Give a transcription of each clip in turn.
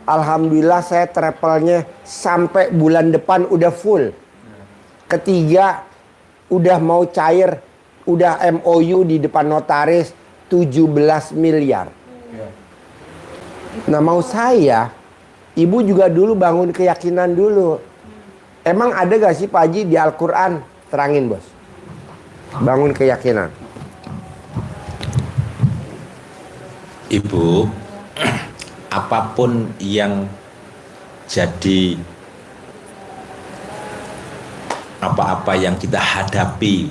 Alhamdulillah saya travelnya sampai bulan depan udah full. Ketiga udah mau cair, udah MOU di depan notaris 17 miliar. Nah mau saya, ibu juga dulu bangun keyakinan dulu. Emang ada gak sih Pak Haji di Al-Quran? Terangin bos. Bangun keyakinan. Ibu, apapun yang jadi apa-apa yang kita hadapi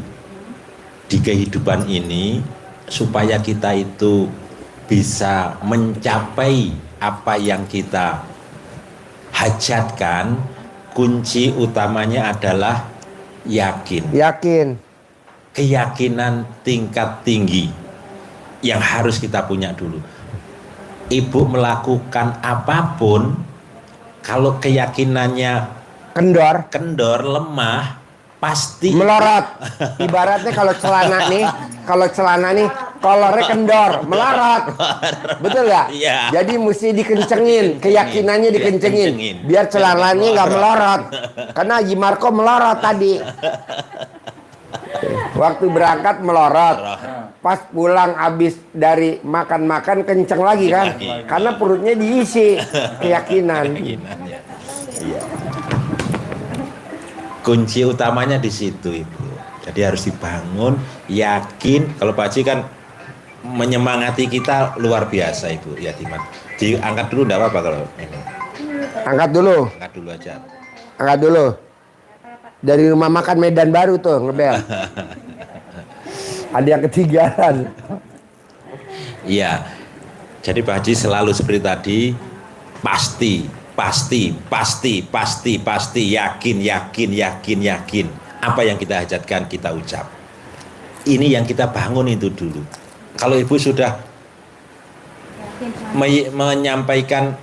di kehidupan ini, supaya kita itu bisa mencapai apa yang kita hajatkan, kunci utamanya adalah yakin. Yakin. Keyakinan tingkat tinggi yang harus kita punya dulu. Ibu melakukan apapun, kalau keyakinannya kendor, lemah, pasti melorot. Ibaratnya kalau celana nih, kolornya kendor, melorot. Betul nggak? Iya. Jadi mesti dikencengin, keyakinannya dikencengin, biar celananya nggak melorot. Karena Haji Marco melorot tadi. Waktu berangkat melorot. Pas pulang habis dari makan-makan kenceng lagi kan? Karena perutnya diisi keyakinan. Ya. Iya. Kunci utamanya di situ Ibu. Jadi harus dibangun, yakin. Kalau Pak Haji kan menyemangati kita luar biasa Ibu. Ya Diman. Diangkat dulu enggak apa-apa kalau ini. Angkat dulu. Angkat dulu aja. Angkat dulu. Dari rumah makan Medan Baru tuh ngebel. Ada yang ketinggalan. Iya. Jadi Pak Haji selalu seperti tadi, pasti, yakin. Apa yang kita hajatkan kita ucap. Ini yang kita bangun itu dulu. Kalau Ibu sudah menyampaikan,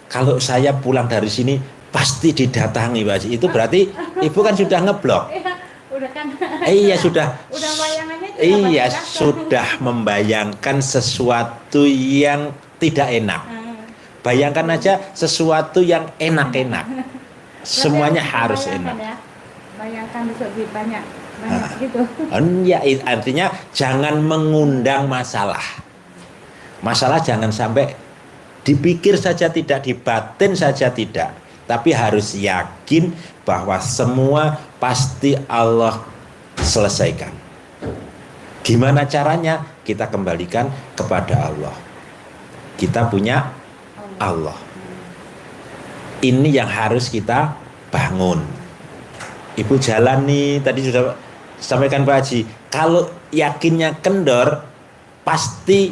kalau saya pulang dari sini pasti didatangi Pak Haji, itu berarti Ibu kan sudah ngeblok. Iya sudah. Iya sudah membayangkan sesuatu yang tidak enak. Bayangkan aja sesuatu yang enak-enak. Semuanya harus enak. Bayangkan besok duit banyak gitu. Ya, artinya jangan mengundang masalah. Masalah jangan sampai dipikir saja tidak, dibatin saja tidak. Tapi harus yakin bahwa semua pasti Allah selesaikan. Gimana caranya? Kita kembalikan kepada Allah. Kita punya Allah. Ini yang harus kita bangun. Ibu jalan nih, tadi sudah sampaikan Pak Haji, kalau yakinnya kendor, pasti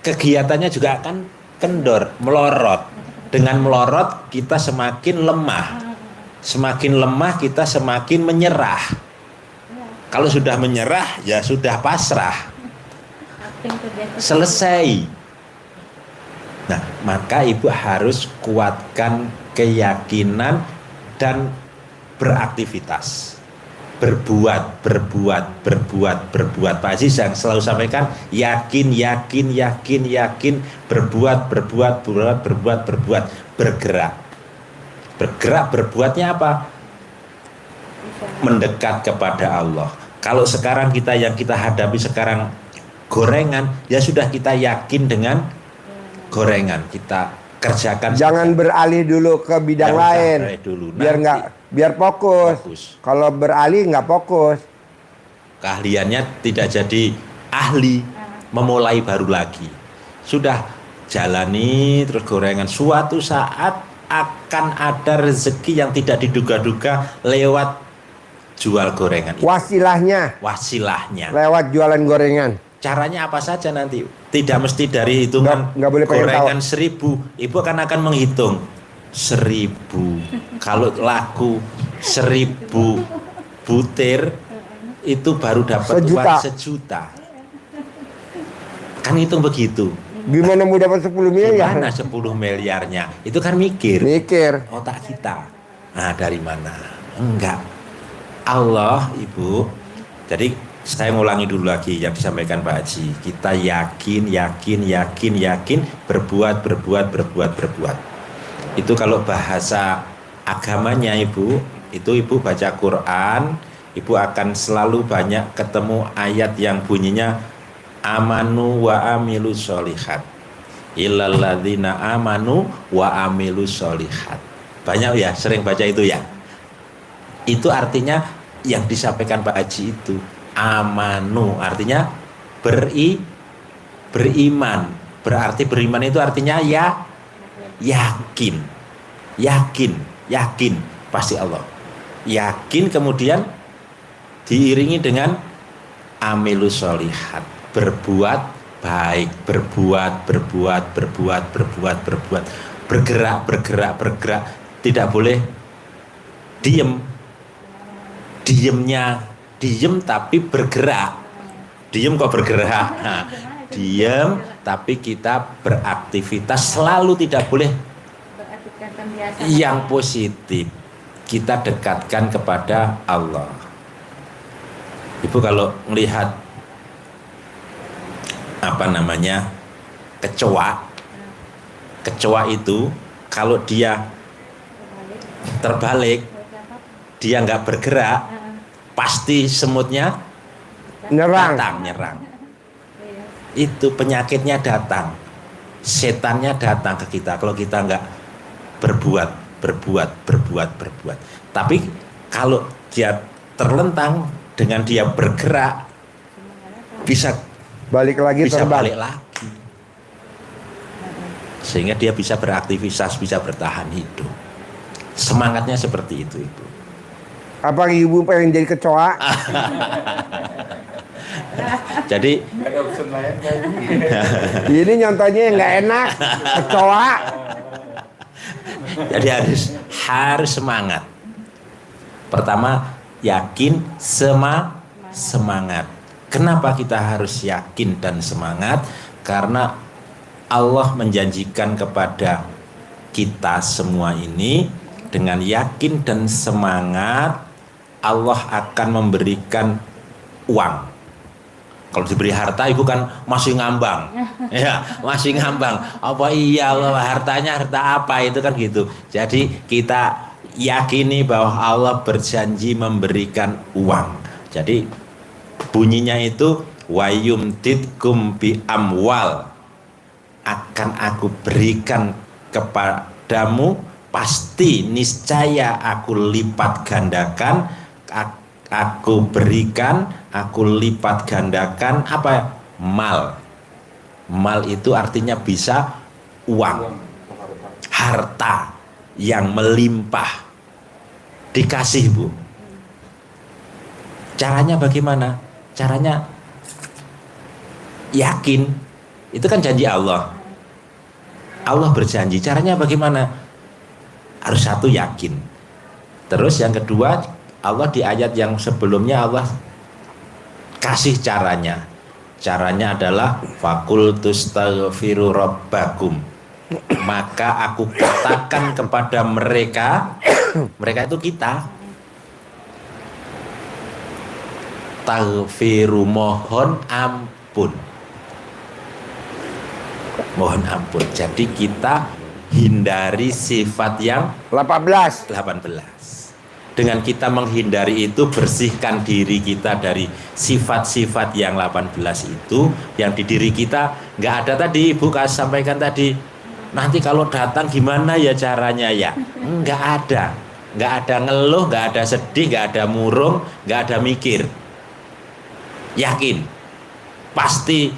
kegiatannya juga akan kendor, melorot. Dengan melorot kita semakin lemah. Semakin lemah kita semakin menyerah. Kalau sudah menyerah ya sudah pasrah. Selesai. Nah, maka Ibu harus kuatkan keyakinan dan beraktivitas. Berbuat. Pak Haji yang selalu sampaikan yakin, berbuat. Bergerak, berbuatnya apa? Mendekat kepada Allah. Kalau sekarang yang kita hadapi sekarang gorengan, ya sudah kita yakin dengan gorengan, kita kerjakan. Jangan beralih dulu ke bidang lain. Biar fokus. Kalau beralih nggak fokus. Keahliannya tidak jadi ahli, memulai baru lagi. Sudah jalani terus gorengan, suatu saat akan ada rezeki yang tidak diduga-duga lewat jual gorengan itu. Wasilahnya lewat jualan gorengan. Caranya apa saja nanti, tidak mesti dari hitungan nggak boleh gorengan 1.000. Ibu akan menghitung 1.000. Kalau laku 1.000 butir itu baru dapat uang 1 juta. Kan hitung begitu. Gimana mau dapat 10 miliar? Gimana 10 miliarnya? Itu kan mikir otak kita. Nah, dari mana? Enggak. Allah, Ibu. Jadi saya ngulangi dulu lagi yang disampaikan Pak Haji. Kita yakin, berbuat. Itu kalau bahasa agamanya Ibu, itu Ibu baca Quran, Ibu akan selalu banyak ketemu ayat yang bunyinya amanu wa amilu sholihat, illalladzina amanu wa amilu sholihat. Banyak ya, sering baca itu ya. Itu artinya yang disampaikan Pak Haji itu amanu, artinya beriman. Berarti beriman itu artinya ya yakin, yakin pasti Allah. Yakin kemudian diiringi dengan amilus sholihat, berbuat baik, berbuat, bergerak, tidak boleh diem tapi bergerak. Diem kok bergerak. Nah, diem tapi kita beraktivitas, selalu tidak boleh yang positif. Kita dekatkan kepada Allah. Ibu kalau melihat kecoa itu kalau dia terbalik, dia nggak bergerak, pasti semutnya nyerang. Itu penyakitnya datang, setannya datang ke kita kalau kita nggak berbuat. Tapi kalau dia terlentang, dengan dia bergerak bisa balik lagi. Sehingga dia bisa beraktivitas, bisa bertahan hidup. Semangatnya seperti itu, Ibu. Apa Ibu pengen jadi kecoa? Jadi ada option lain kayak ini nyontohnya yang nggak enak, kecoa. Jadi harus semangat. Pertama yakin, semangat. Kenapa kita harus yakin dan semangat? Karena Allah menjanjikan kepada kita semua ini, dengan yakin dan semangat Allah akan memberikan uang. Kalau diberi harta, Ibu kan masih ngambang. Ya, masih ngambang. Apa iya Allah, hartanya harta apa itu kan gitu. Jadi kita yakini bahwa Allah berjanji memberikan uang. Jadi bunyinya itu wayumtitkum bi amwal, akan aku berikan kepadamu, pasti niscaya aku lipat gandakan, aku berikan, aku lipat gandakan apa? Mal itu artinya bisa uang, harta yang melimpah, dikasih, Bu. Caranya bagaimana? Caranya yakin. Itu kan janji Allah. Allah berjanji. Caranya bagaimana? Harus satu, yakin. Terus yang kedua, Allah di ayat yang sebelumnya Allah kasih caranya. Caranya adalah fakultus taghfiru rabbakum. Maka aku katakan kepada mereka, mereka itu kita, taghfiru, mohon ampun. Mohon ampun. Jadi kita hindari sifat yang 18. Dengan kita menghindari itu, bersihkan diri kita dari sifat-sifat yang 18 itu, yang di diri kita nggak ada tadi Ibu sampaikan tadi. Nanti kalau datang gimana ya caranya ya? Nggak ada ngeluh, nggak ada sedih, nggak ada murung, nggak ada mikir. Yakin, pasti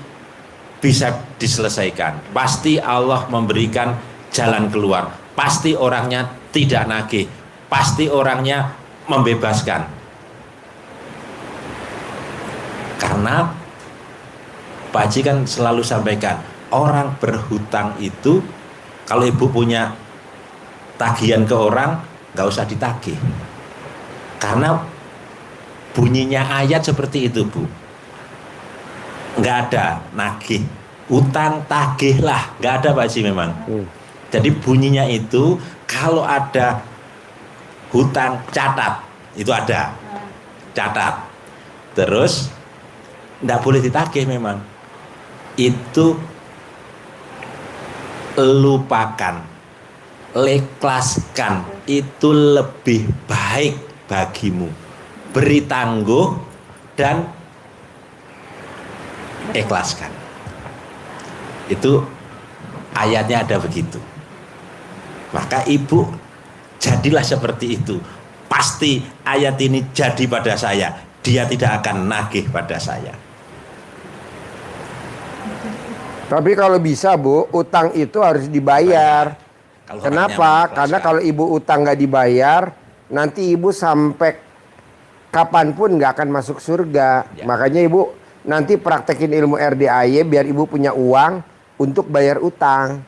bisa diselesaikan. Pasti Allah memberikan jalan keluar. Pasti orangnya tidak nagih. Pasti orangnya membebaskan. Karena Pak Haji kan selalu sampaikan, orang berhutang itu, kalau Ibu punya tagihan ke orang, nggak usah ditagih. Karena bunyinya ayat seperti itu, Bu. Nggak ada nagih, utang tagihlah, nggak ada Pak Haji memang. Jadi bunyinya itu, kalau ada hutang catat, itu ada catat. Terus nggak boleh ditagih memang. Itu lupakan. ikhlaskan itu lebih baik bagimu. Beri tangguh dan ikhlaskan. Itu ayatnya ada begitu. Maka ibu jadilah seperti itu. Pasti ayat ini jadi pada saya. Dia tidak akan nagih pada saya. Tapi kalau bisa Bu, utang itu harus dibayar. Kalau Kenapa? orangnya Karena mengikhlaskan. kalau ibu utang nggak dibayar, nanti ibu sampai kapanpun nggak akan masuk surga. Ya. Makanya ibu nanti praktekin ilmu RDAY biar ibu punya uang untuk bayar utang.